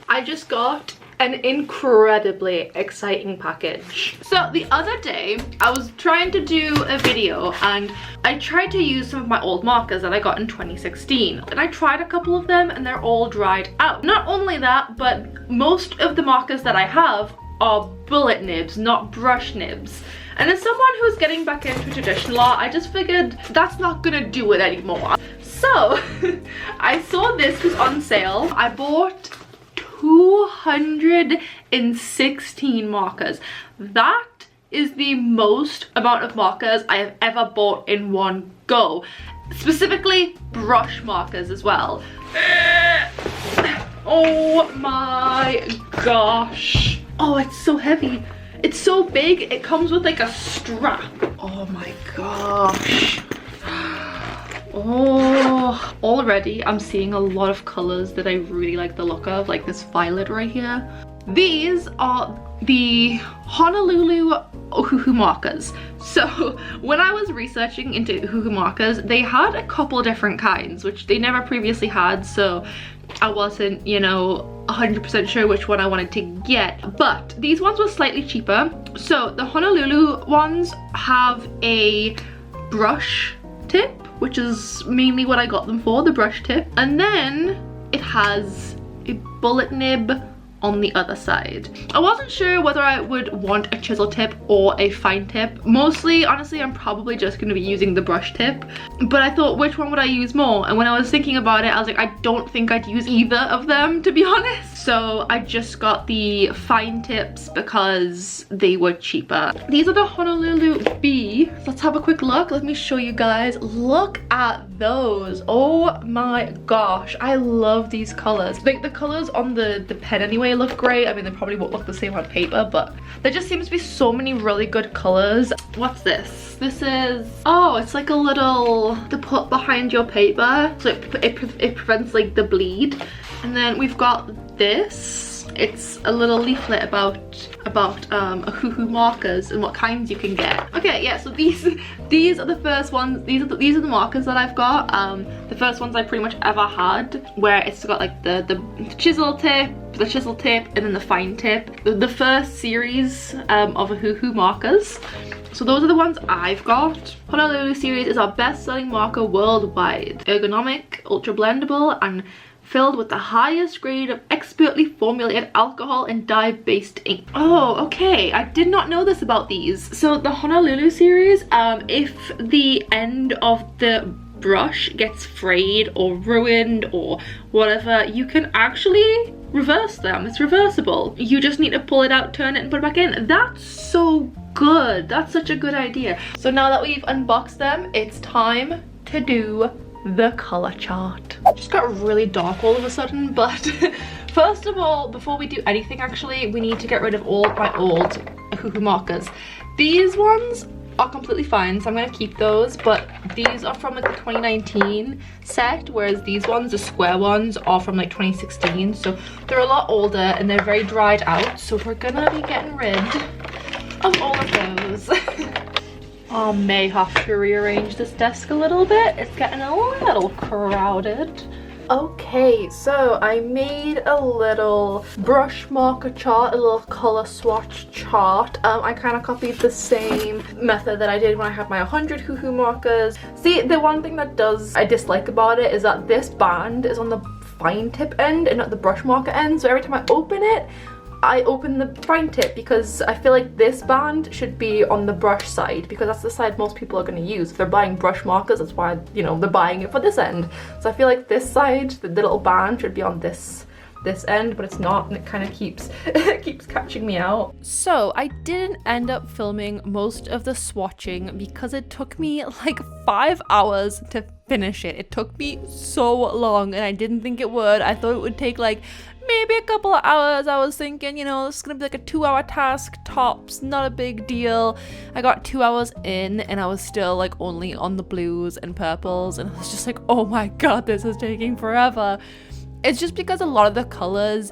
I just got an incredibly exciting package. So the other day I was trying to do a video and I tried to use some of my old markers that I got in 2016, and I tried a couple of them and they're all dried out. Not only that, but most of the markers that I have are bullet nibs, not brush nibs. And as someone who's getting back into traditional art, I just figured that's not gonna do it anymore. So I saw this was on sale. I bought 216 markers. That is the most amount of markers I have ever bought in one go. Specifically brush markers as well. Oh my gosh. Oh, it's so heavy. It's so big, it comes with like a strap. Oh my gosh. Oh, already I'm seeing a lot of colors that I really like the look of, like this violet right here. These are the Honolulu Ohuhu markers. So when I was researching into Ohuhu markers, they had a couple different kinds, which they never previously had, so I wasn't, you know, 100% sure which one I wanted to get. But these ones were slightly cheaper. So the Honolulu ones have a brush tip, which is mainly what I got them for, the brush tip. And then it has a bullet nib on the other side. I wasn't sure whether I would want a chisel tip or a fine tip. Mostly, honestly, I'm probably just going to be using the brush tip. But I thought, which one would I use more? And when I was thinking about it, I was like, I don't think I'd use either of them, to be honest. So I just got the fine tips because they were cheaper. These are the Honolulu B. Let's have a quick look. Let me show you guys. Look at those. Oh my gosh. I love these colors. Like the colors on the pen anyway look great. I mean, they probably won't look the same on paper, but there just seems to be so many really good colors. What's this? This is, oh, it's like a little to put behind your paper, so it prevents like the bleed. And then we've got this. It's a little leaflet about Ohuhu markers and what kinds you can get. Okay, yeah, so these are the first ones. These are the markers that I've got. The first ones I pretty much ever had, where it's got like the chisel tip, and then the fine tip. The first series of Ohuhu markers. So those are the ones I've got. Honolulu series is our best-selling marker worldwide. Ergonomic, ultra blendable, and filled with the highest grade of expertly formulated alcohol and dye-based ink. Oh, okay. I did not know this about these. So the Honolulu series, if the end of the brush gets frayed or ruined or whatever, you can actually reverse them. It's reversible. You just need to pull it out, turn it, and put it back in. That's so good. That's such a good idea. So now that we've unboxed them, it's time to do the color chart. It just got really dark all of a sudden, but first of all, before we do anything, actually, we need to get rid of all my old Ohuhu markers. These ones are completely fine, so I'm gonna keep those, but these are from like the 2019 set, whereas these ones, the square ones, are from like 2016, so they're a lot older and they're very dried out, so we're gonna be getting rid of all of those. I may have to rearrange this desk a little bit. It's getting a little crowded. Okay, so I made a little brush marker chart, a little color swatch chart. I kind of copied the same method that I did when I had my 100 Ohuhu markers. See, the one thing that I dislike about it is that this band is on the fine tip end and not the brush marker end. So every time I open it, I open the fine tip because I feel like this band should be on the brush side, because that's the side most people are going to use. If they're buying brush markers, that's why, you know, they're buying it for this end. So I feel like this side, the little band, should be on this end, but it's not, and it kind of keeps catching me out. So I didn't end up filming most of the swatching because it took me like 5 hours to finish it. It took me so long, and I didn't think it would. I thought it would take like maybe a couple of hours. I was thinking, you know, this is gonna be like a 2-hour task tops, not a big deal. I got 2 hours in and I was still like only on the blues and purples, and I was just like, oh my god, this is taking forever. It's just because a lot of the colors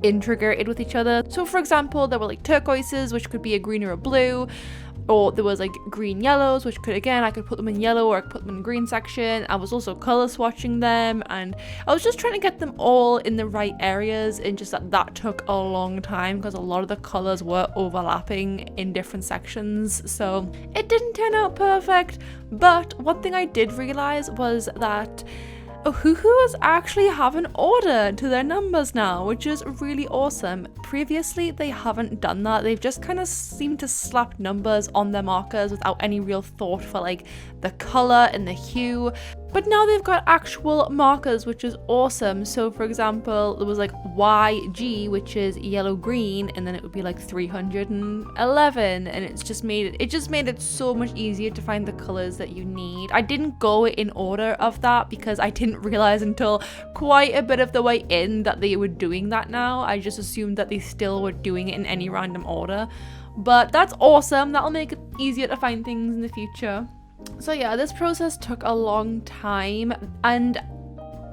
integrate with each other. So for example, there were like turquoises, which could be a green or a blue, or there was like green yellows, which I could put them in yellow or I could put them in green section. I was also color swatching them, and I was just trying to get them all in the right areas, and just that took a long time because a lot of the colors were overlapping in different sections, so it didn't turn out perfect. But one thing I did realize was that Ohuhu actually have an order to their numbers now, which is really awesome. Previously, they haven't done that. They've just kind of seemed to slap numbers on their markers without any real thought for like the color and the hue. But now they've got actual markers, which is awesome. So for example, there was like YG, which is yellow green, and then it would be like 311, and it just made it so much easier to find the colors that you need. I didn't go in order of that because I didn't realize until quite a bit of the way in that they were doing that now. I just assumed that they still were doing it in any random order. But that's awesome. That'll make it easier to find things in the future. So yeah, this process took a long time, and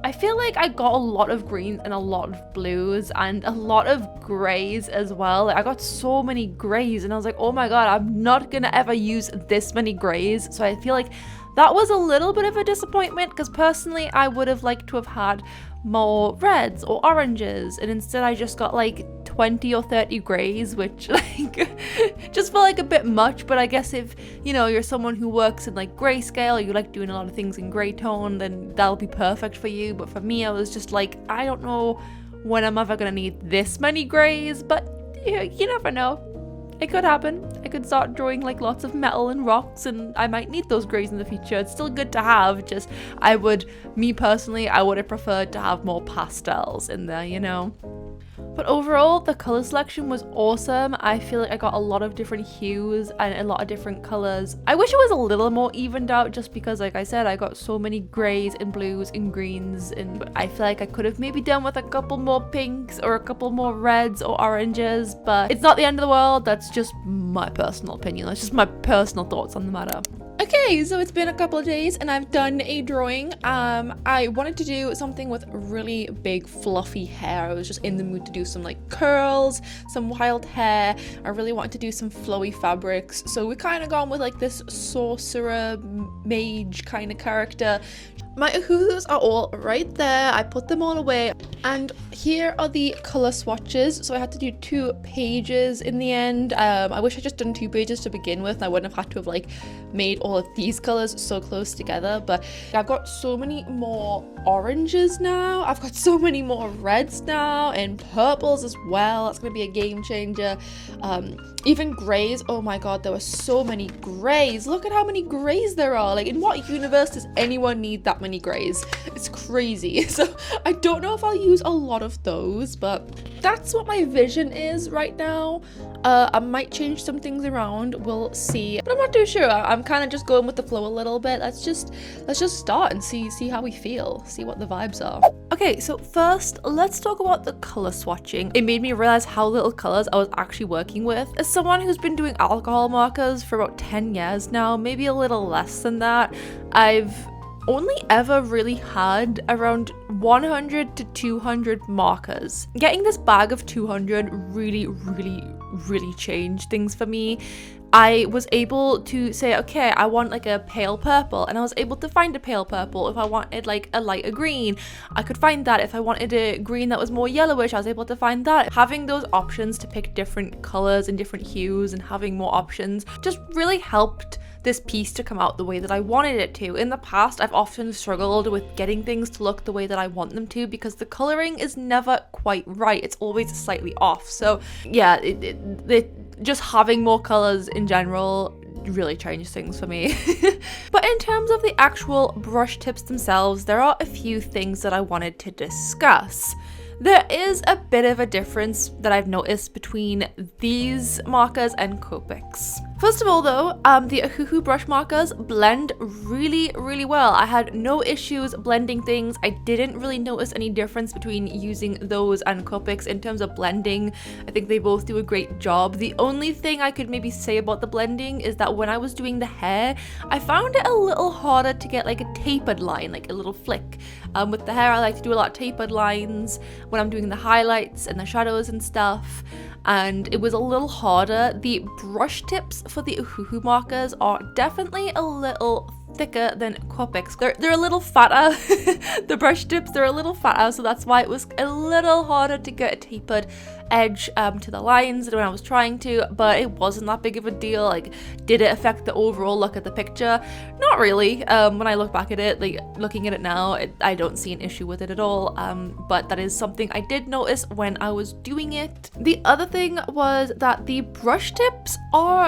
I feel like I got a lot of greens and a lot of blues and a lot of grays as well. Like, I got so many grays and I was like, oh my god, I'm not gonna ever use this many grays. So I feel like that was a little bit of a disappointment, because personally I would have liked to have had more reds or oranges, and instead I just got like 20 or 30 grays, which like just felt like a bit much. But I guess if you know you're someone who works in like grayscale, or you like doing a lot of things in gray tone, then that'll be perfect for you. But for me, I was just like, I don't know when I'm ever gonna need this many grays, but you never know. It could happen. I could start drawing like lots of metal and rocks, and I might need those grays in the future. It's still good to have, just me personally, I would have preferred to have more pastels in there, you know. But overall, the color selection was awesome. I feel like I got a lot of different hues and a lot of different colors. I wish it was a little more evened out, just because, like I said, I got so many grays and blues and greens, and I feel like I could have maybe done with a couple more pinks or a couple more reds or oranges, but it's not the end of the world. That's just my personal opinion. That's just my personal thoughts on the matter. Okay, so it's been a couple of days and I've done a drawing. I wanted to do something with really big fluffy hair. I was just in the mood to do some like curls, some wild hair. I really wanted to do some flowy fabrics. So we kind of gone with like this sorcerer mage kind of character. My Ohuhus are all right there. I put them all away. And here are the color swatches. So I had to do 2 pages in the end. I wish I just done 2 pages to begin with, and I wouldn't have had to have like made all of these colors so close together. But I've got so many more oranges now. I've got so many more reds now, and purples as well. That's gonna be a game changer. Even grays. Oh my god, there were so many grays. Look at how many grays there are. Like, in what universe does anyone need that many grays? It's crazy. So I don't know if I'll use a lot of those, but that's what my vision is right now. I might change some things around, we'll see, but I'm not too sure. I'm kind of just going with the flow a little bit. Let's just start and see how we feel, see what the vibes are. Okay, so first let's talk about the color swatching. It made me realize how little colors I was actually working with. As someone who's been doing alcohol markers for about 10 years now, maybe a little less than that, I've only ever really had around 100 to 200 markers. Getting this bag of 200 really changed things for me. I was able to say, okay, I want like a pale purple, and I was able to find a pale purple. If I wanted like a lighter green, I could find that. If I wanted a green that was more yellowish, I was able to find that. Having those options to pick different colors and different hues and having more options just really helped this piece to come out the way that I wanted it to. In the past, I've often struggled with getting things to look the way that I want them to, because the coloring is never quite right. It's always slightly off. So yeah, just having more colors in general really changed things for me. But in terms of the actual brush tips themselves, there are a few things that I wanted to discuss. There is a bit of a difference that I've noticed between these markers and Copics. First of all though, the Ohuhu brush markers blend really well. I had no issues blending things. I didn't really notice any difference between using those and Copics in terms of blending. I think they both do a great job. The only thing I could maybe say about the blending is that when I was doing the hair, I found it a little harder to get like a tapered line, like a little flick. With the hair, I like to do a lot of tapered lines when I'm doing the highlights and the shadows and stuff. and it was a little harder. The brush tips for the Ohuhu markers are definitely a little thicker than Copics. They're a little fatter. The brush tips, they're a little fatter, so that's why it was a little harder to get a tapered edge to the lines when I was trying to, but it wasn't that big of a deal. Like, did it affect the overall look at the picture? Not really. When I look back at it, like looking at it now, I don't see an issue with it at all, but that is something I did notice when I was doing it. The other thing was that the brush tips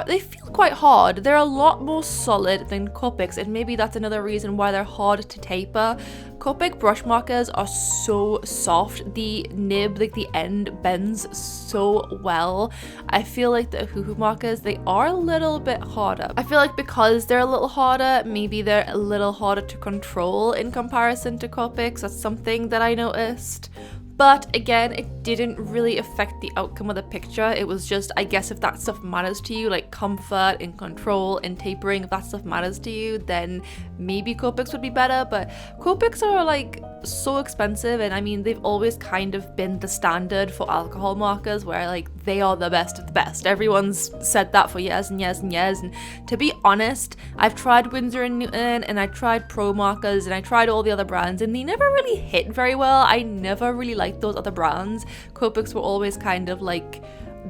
they feel quite hard. They're a lot more solid than Copics, and maybe that's another reason why they're hard to taper. Copic brush markers are so soft. The nib, like the end, bends so well. I feel like the Ohuhu markers, they are a little bit harder. I feel like because they're a little harder, maybe they're a little harder to control in comparison to Copics. That's something that I noticed. But again, it didn't really affect the outcome of the picture. It was just, I guess, if that stuff matters to you, like comfort and control and tapering, if that stuff matters to you, then maybe Copics would be better. But Copics are like so expensive, and I mean, they've always kind of been the standard for alcohol markers, where like they are the best of the best. Everyone's said that for years and years and years, and to be honest, I've tried Winsor & Newton, and I tried Pro markers, and I tried all the other brands, and they never really hit very well. I never really liked those other brands. Copics were always kind of like,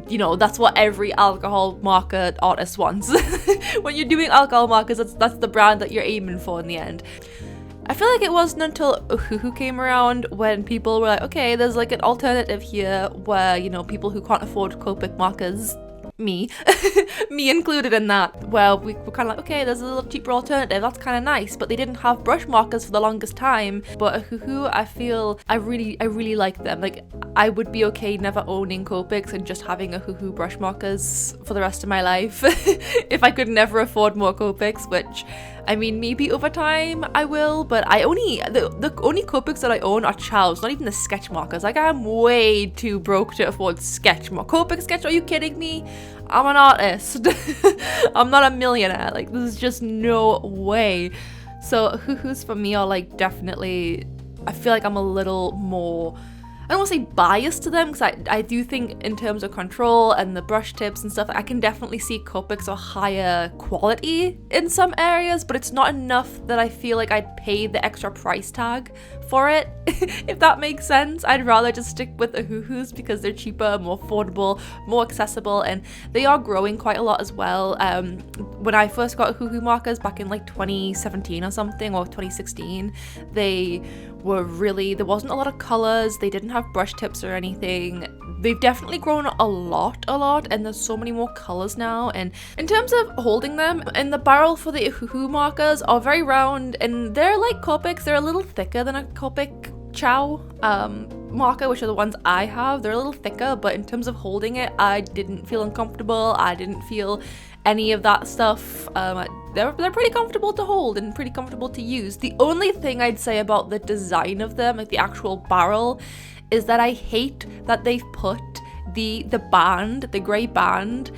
you know, that's what every alcohol marker artist wants. When you're doing alcohol markers, that's the brand that you're aiming for in the end. I feel like it wasn't until Ohuhu came around when people were like, okay, there's like an alternative here where, you know, people who can't afford Copic markers, me included in that, where we were kind of like, okay, there's a little cheaper alternative, that's kind of nice. But they didn't have brush markers for the longest time. But Ohuhu, I feel I really like them. Like, I would be okay never owning Copics and just having Ohuhu brush markers for the rest of my life if I could never afford more Copics, which, I mean, maybe over time I will, but the only Copics that I own are Chow's, not even the sketch markers. Like, I'm way too broke to afford sketch Copic sketch. Are you kidding me? I'm an artist. I'm not a millionaire. Like, there's just no way. So Ohuhu's for me are like definitely, I feel like I'm a little more, I don't want to say biased to them, because I do think in terms of control and the brush tips and stuff, I can definitely see Copics are higher quality in some areas, but it's not enough that I feel like I'd pay the extra price tag for it, if that makes sense. I'd rather just stick with Ohuhu's because they're cheaper, more affordable, more accessible, and they are growing quite a lot as well. When I first got Ohuhu markers back in like 2017 or something, or 2016, there wasn't a lot of colors, they didn't have brush tips or anything. They've definitely grown a lot, and there's so many more colors now. And in terms of holding them, and the barrel for the Ohuhu markers are very round, and they're like Copics, they're a little thicker than a Copic Chow marker, which are the ones I have. They're a little thicker, but in terms of holding it, I didn't feel uncomfortable. I didn't feel any of that stuff. They're pretty comfortable to hold and pretty comfortable to use. The only thing I'd say about the design of them, like the actual barrel, is that I hate that they've put the band, the grey band,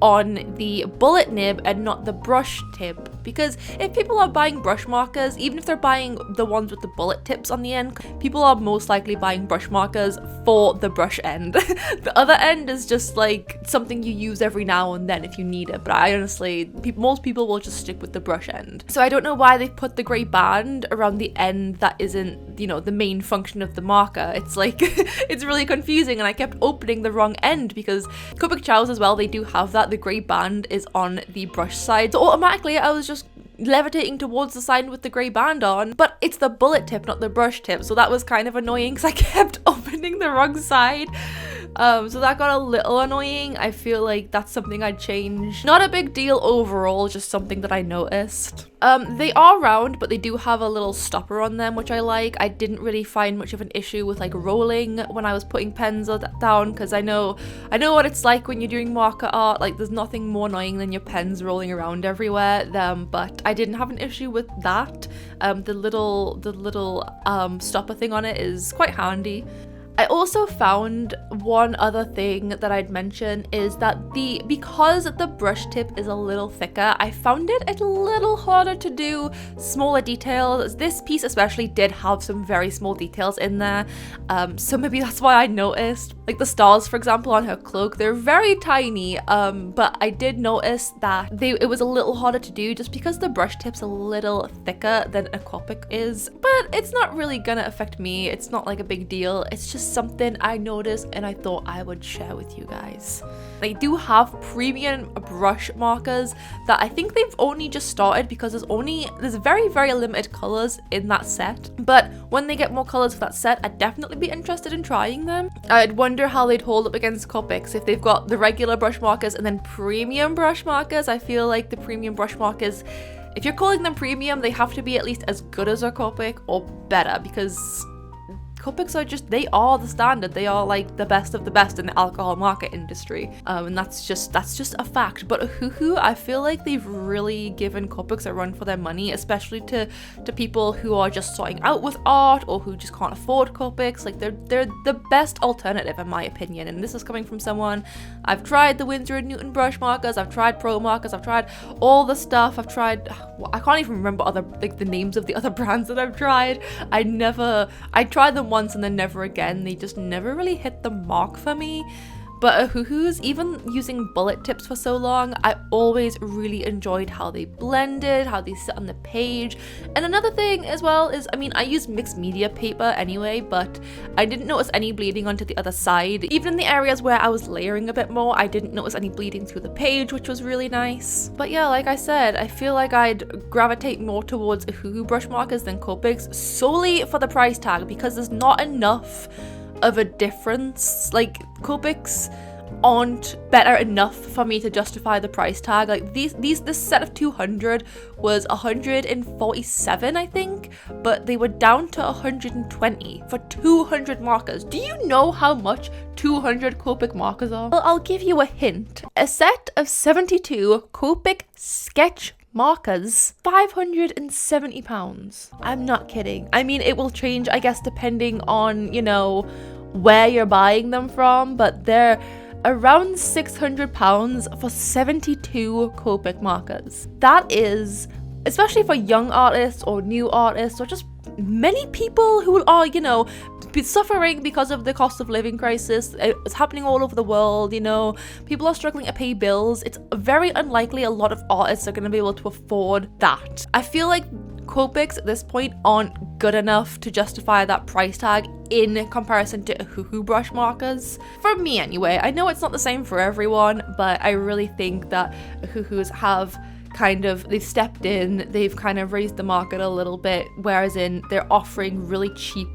on the bullet nib and not the brush tip, because if people are buying brush markers, even if they're buying the ones with the bullet tips on the end, people are most likely buying brush markers for the brush end. The other end is just like something you use every now and then if you need it, but I honestly, most people will just stick with the brush end. So I don't know why they put the grey band around the end that isn't, you know, the main function of the marker. It's like it's really confusing, and I kept opening the wrong end, because Copic Chows as well, they do have that. The grey band is on the brush side, so automatically I was just levitating towards the side with the grey band on, but it's the bullet tip, not the brush tip, so that was kind of annoying because I kept opening the wrong side. So that got a little annoying. I feel like that's something I'd change. Not a big deal overall, just something that I noticed. They are round, but they do have a little stopper on them, which I like. I didn't really find much of an issue with like rolling when I was putting pens down, because I know what it's like when you're doing marker art. Like, there's nothing more annoying than your pens rolling around everywhere. But I didn't have an issue with that. The little stopper thing on it is quite handy. I also found one other thing that I'd mention is that because the brush tip is a little thicker, I found it a little harder to do smaller details. This piece especially did have some very small details in there, so maybe that's why I noticed. Like the stars, for example, on her cloak, they're very tiny, but I did notice that it was a little harder to do just because the brush tip's a little thicker than a Copic is. But it's not really gonna affect me. It's not like a big deal. It's just something I noticed and I thought I would share with you guys. They do have premium brush markers that I think they've only just started because there's very, very limited colors in that set. But when they get more colors for that set, I'd definitely be interested in trying them. I'd wonder how they'd hold up against Copics if they've got the regular brush markers and then premium brush markers. I feel like the premium brush markers, if you're calling them premium, they have to be at least as good as a Copic or better, because Copics they are the standard. They are like the best of the best in the alcohol market industry, and that's just a fact. But Ohuhu, I feel like they've really given Copics a run for their money, especially to people who are just starting out with art or who just can't afford Copics. Like they're the best alternative in my opinion, and this is coming from someone. I've tried the Winsor & Newton brush markers, I've tried pro markers, I've tried all the stuff. I can't even remember the names of the other brands that I've tried. I tried them once and then never again. They just never really hit the mark for me. But Ohuhu's, even using bullet tips for so long, I always really enjoyed how they blended, how they sit on the page. And another thing as well is, I use mixed media paper anyway, but I didn't notice any bleeding onto the other side. Even in the areas where I was layering a bit more, I didn't notice any bleeding through the page, which was really nice. But yeah, like I said, I feel like I'd gravitate more towards Ohuhu brush markers than Copics solely for the price tag, because there's not enough of a difference. Like Copics aren't better enough for me to justify the price tag. Like this set of 200 was 147, I think, but they were down to 120 for 200 markers. Do you know how much 200 Copic markers are? Well, I'll give you a hint. A set of 72 Copic sketch markers, £570. I'm not kidding. It will change, I guess, depending on, where you're buying them from, but they're around £600 for 72 Copic markers. That is, especially for young artists or new artists or just many people who are, suffering because of the cost of living crisis. It's happening all over the world, people are struggling to pay bills. It's very unlikely a lot of artists are going to be able to afford that. I feel like Copics at this point aren't good enough to justify that price tag in comparison to Ohuhu brush markers. For me anyway. I know it's not the same for everyone, but I really think that Ohuhus have they've stepped in, they've kind of raised the market a little bit, whereas they're offering really cheap,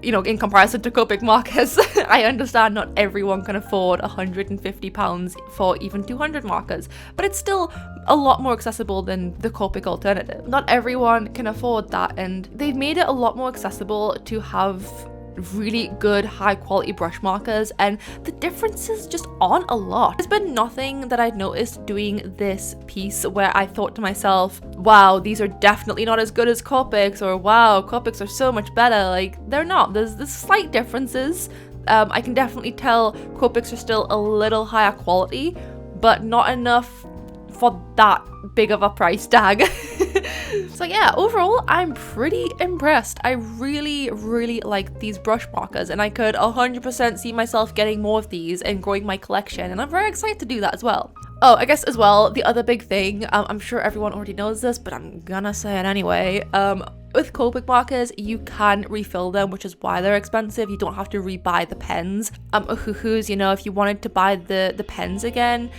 in comparison to Copic markers. I understand not everyone can afford £150 for even 200 markers, but it's still a lot more accessible than the Copic alternative. Not everyone can afford that, and they've made it a lot more accessible to have really good high quality brush markers, and the differences just aren't a lot. There's been nothing that I'd noticed doing this piece where I thought to myself, wow, these are definitely not as good as Copics, or wow, Copics are so much better. Like, they're not. There's slight differences. I can definitely tell Copics are still a little higher quality, but not enough for that big of a price tag. So yeah, overall, I'm pretty impressed. I really, really like these brush markers, and I could 100% see myself getting more of these and growing my collection, and I'm very excited to do that as well. Oh, I guess as well, the other big thing, I'm sure everyone already knows this, but I'm gonna say it anyway. With Copic markers, you can refill them, which is why they're expensive. You don't have to rebuy the pens. Ohuhus, if you wanted to buy the pens again,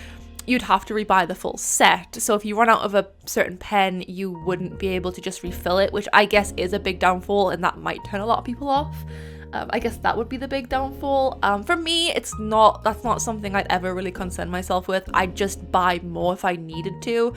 you'd have to rebuy the full set. So if you run out of a certain pen, you wouldn't be able to just refill it, which I guess is a big downfall, and that might turn a lot of people off. I guess that would be the big downfall. For me, that's not something I'd ever really concern myself with. I'd just buy more if I needed to.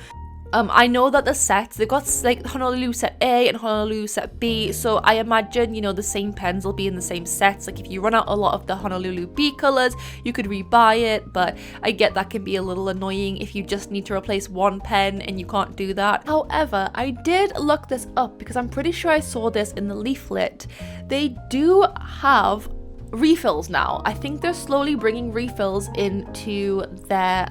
I know that the sets, they've got like Honolulu set A and Honolulu set B, so I imagine, you know, the same pens will be in the same sets. Like if you run out a lot of the Honolulu B colors, you could rebuy it, but I get that can be a little annoying if you just need to replace one pen and you can't do that. However, I did look this up because I'm pretty sure I saw this in the leaflet. They do have refills now. I think they're slowly bringing refills into their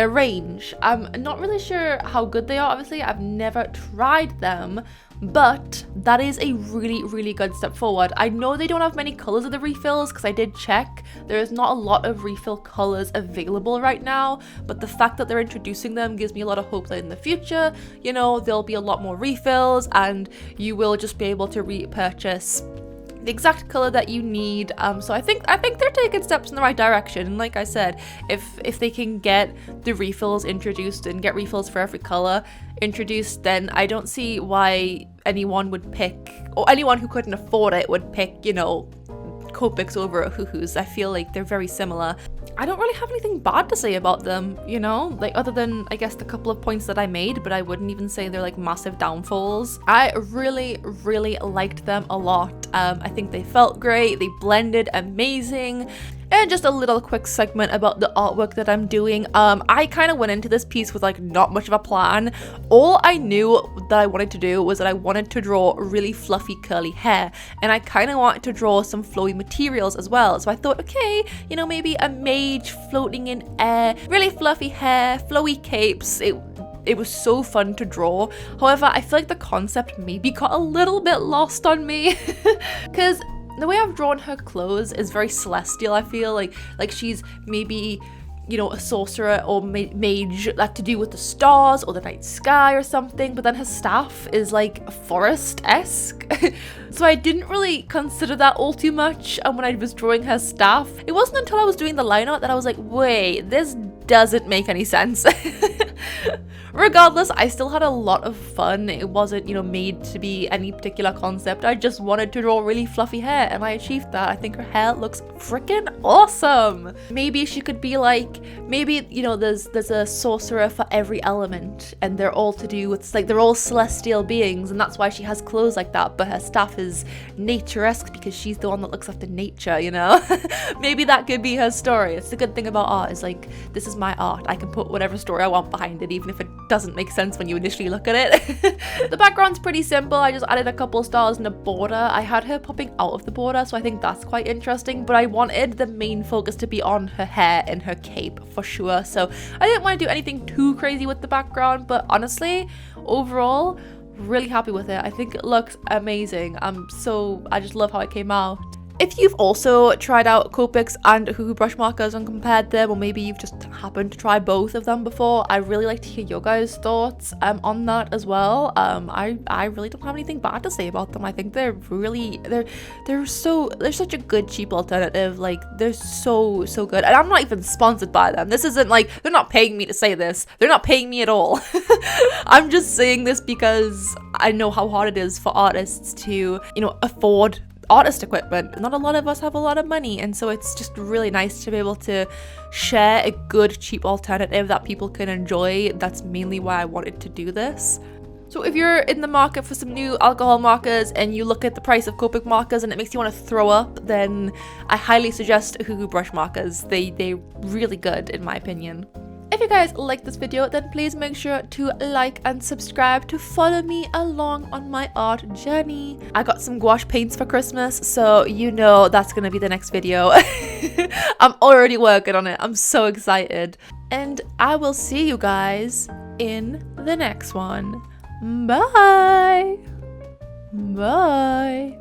range. I'm not really sure how good they are. Obviously, I've never tried them, but that is a really good step forward. I know they don't have many colors of the refills because I did check. There is not a lot of refill colors available right now, but the fact that they're introducing them gives me a lot of hope that in the future, you know, there'll be a lot more refills and you will just be able to repurchase the exact color that you need. So I think they're taking steps in the right direction. And like I said, if they can get the refills introduced and get refills for every color introduced, then I don't see why anyone would pick, or anyone who couldn't afford it would pick, you know, Copics over Ohuhus. I feel like they're very similar. I don't really have anything bad to say about them, you know, like other than I guess the couple of points that I made, but I wouldn't even say they're like massive downfalls. I really liked them a lot. I think they felt great, they blended amazing. And just a little quick segment about the artwork that I'm doing. I kind of went into this piece with like not much of a plan. All I knew that I wanted to do was that I wanted to draw really fluffy curly hair, and I kind of wanted to draw some flowy materials as well. So I thought, okay, you know, maybe a mage floating in air, really fluffy hair, flowy capes. It was so fun to draw. However, I feel like the concept maybe got a little bit lost on me because the way I've drawn her clothes is very celestial. I feel like she's maybe, you know, a sorcerer or mage, like to do with the stars or the night sky or something, but then her staff is like forest-esque. So I didn't really consider that all too much, and when I was drawing her staff, it wasn't until I was doing the line art that I was like, wait, this doesn't make any sense. Regardless, I still had a lot of fun. It wasn't, you know, made to be any particular concept. I just wanted to draw really fluffy hair, and I achieved that. I think her hair looks freaking awesome. Maybe she could be like, maybe, you know, there's a sorcerer for every element, and they're all to do with, like, they're all celestial beings, and that's why she has clothes like that, but her staff is nature-esque because she's the one that looks after nature, you know? Maybe that could be her story. It's the good thing about art, is like, this is my art. I can put whatever story I want behind it, even if it doesn't make sense when you initially look at it. The background's pretty simple. I just added a couple stars and a border. I had her popping out of the border, so I think that's quite interesting, but I wanted the main focus to be on her hair and her cape for sure, so I didn't want to do anything too crazy with the background, but honestly, overall, really happy with it. I think it looks amazing. I just love how it came out. If you've also tried out Copics and Ohuhu brush markers and compared them, or maybe you've just happened to try both of them before, I really like to hear your guys' thoughts on that as well. I really don't have anything bad to say about them. I think they're such a good cheap alternative. Like, they're so good, and I'm not even sponsored by them. This isn't like, they're not paying me to say this. They're not paying me at all. I'm just saying this because I know how hard it is for artists to, you know, afford artist equipment. Not a lot of us have a lot of money, and so it's just really nice to be able to share a good cheap alternative that people can enjoy. That's mainly why I wanted to do this. So if you're in the market for some new alcohol markers and you look at the price of Copic markers and it makes you want to throw up, then I highly suggest Ohuhu brush markers. They're really good in my opinion. If you guys like this video, then please make sure to like and subscribe to follow me along on my art journey. I got some gouache paints for Christmas, so you know that's gonna be the next video. I'm already working on it. I'm so excited. And I will see you guys in the next one. Bye! Bye!